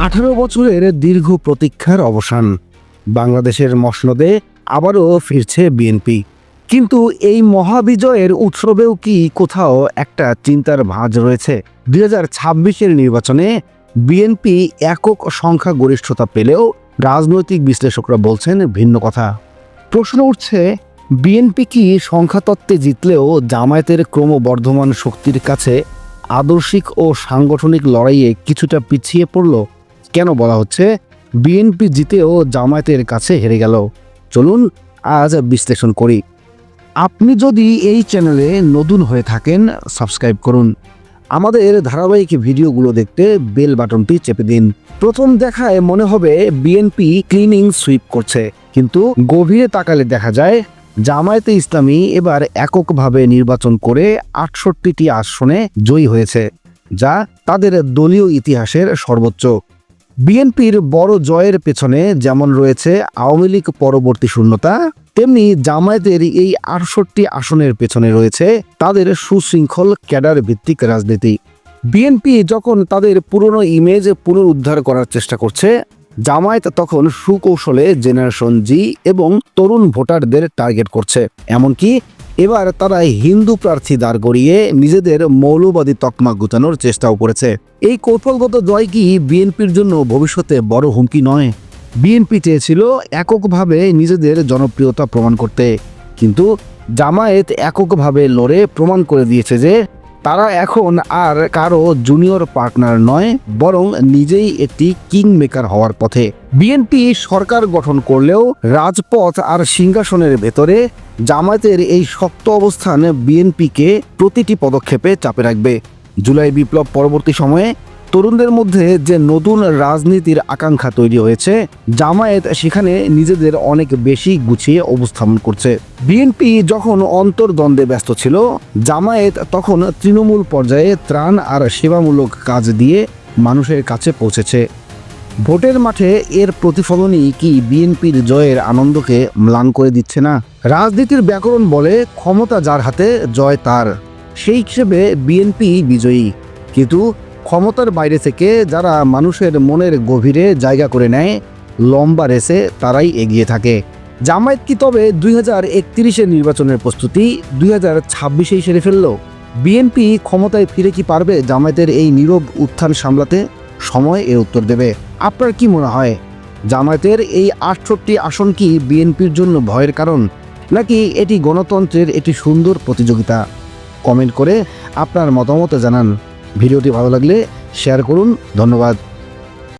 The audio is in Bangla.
18 বছরের দীর্ঘ প্রতীক্ষার অবসান। বাংলাদেশের মসনদে আবারও ফিরছে বিএনপি। কিন্তু এই মহাবিজয়ের উৎসবেও কি কোথাও একটা চিন্তার ভাঁজ রয়েছে? 2026-এর নির্বাচনে বিএনপি একক সংখ্যাগরিষ্ঠতা পেলেও রাজনৈতিক বিশ্লেষকরা বলছেন ভিন্ন কথা। প্রশ্ন উঠছে, বিএনপি কি সংখ্যাতত্ত্বে জিতলেও জামায়াতের ক্রমবর্ধমান শক্তির কাছে আদর্শিক ও সাংগঠনিক লড়াইয়ে কিছুটা পিছিয়ে পড়ল? কেন বলা হচ্ছে বিএনপি জিতেও জামায়াতের কাছে হেরে গেল? চলুন আজ বিশ্লেষণ করি। আপনি যদি এই চ্যানেলে নতুন হয়ে থাকেন, সাবস্ক্রাইব করুন। আমাদের ধারাবাহিক ভিডিওগুলো দেখতে বেল বাটনটি চেপে দিন। প্রথম দেখায় মনে হবে বিএনপি ক্লিনিং সুইপ করছে, কিন্তু গভীরে তাকালে দেখা যায় জামায়াতে ইসলামী এবার এককভাবে নির্বাচন করে 68টি আসনে জয়ী হয়েছে, যা তাদের দলীয় ইতিহাসের সর্বোচ্চ। বিএনপির বড় জয়ের পেছনে যেমন রয়েছে আওয়ামী লীগ পরবর্তী শূন্যতা, তেমনি জামায়াতের এই 68 আসনের পেছনে রয়েছে তাদের সুশৃঙ্খল ক্যাডার ভিত্তিক রাজনীতি। বিএনপি যখন তাদের পুরনো ইমেজ পুনরুদ্ধার করার চেষ্টা করছে, জামায়াত তখন সুকৌশলে জেনারেশন জি এবং তরুণ ভোটারদের টার্গেট করছে। এমনকি এবার তারা হিন্দু প্রার্থী দাঁড় করিয়ে নিজেদের মৌলবাদী তকমা গুটানোর চেষ্টাও করেছে। এই কৌশলগত জয় কি বিএনপির জন্য ভবিষ্যতে বড় হুমকি নয়? বিএনপি চেয়েছিল এককভাবে নিজেদের জনপ্রিয়তা প্রমাণ করতে, কিন্তু জামায়াত এককভাবে লড়ে প্রমাণ করে দিয়েছে যে তারা এখন আর কারো জুনিয়র পার্টনার নয়, বরং নিজেই একটি কিং মেকার হওয়ার পথে। বিএনপি সরকার গঠন করলেও রাজপথ আর সিংহাসনের ভেতরে জামায়াতের এই শক্ত অবস্থান বিএনপিকে প্রতিটি পদক্ষেপে চাপে রাখবে। জুলাই বিপ্লব পরবর্তী সময়ে তরুণদের মধ্যে যে নতুন রাজনীতির আকাঙ্ক্ষা তৈরি হয়েছে, জামায়াত সেখানে নিজেদের অনেক বেশি গুছিয়ে অবস্থান করছে। বিএনপি যখন অন্তর্দ্বন্দ্বে ব্যস্ত ছিল, জামায়াত তখন তৃণমূল পর্যায়ে ত্রাণ আর সেবামূলক কাজ দিয়ে মানুষের কাছে পৌঁছেছে। ভোটের মাঠে এর প্রতিফলনই কি বিএনপির জয়ের আনন্দকে ম্লান করে দিচ্ছে না? রাজনীতির ব্যাকরণ বলে ক্ষমতা যার হাতে জয় তার। সেই হিসেবে বিএনপি বিজয়ী, কিন্তু ক্ষমতার বাইরে থেকে যারা মানুষের মনের গভীরে জায়গা করে নেয়, লম্বা রেসে তারাই এগিয়ে থাকে। জামায়াত কি তবে 2031-এর নির্বাচনের প্রস্তুতি 2026-এই সেরে ফেলল? বিএনপি ক্ষমতায় ফিরে কি পারবে জামায়াতের এই নীরব উত্থান সামলাতে? সময় এর উত্তর দেবে। আপনার কি মনে হয়, জামায়াতের এই 68 আসন কি বিএনপির জন্য ভয়ের কারণ, নাকি এটি গণতন্ত্রের একটি সুন্দর প্রতিযোগিতা? কমেন্ট করে আপনার মতামত জানান। ভিডিওটি ভালো লাগলে শেয়ার করুন। ধন্যবাদ।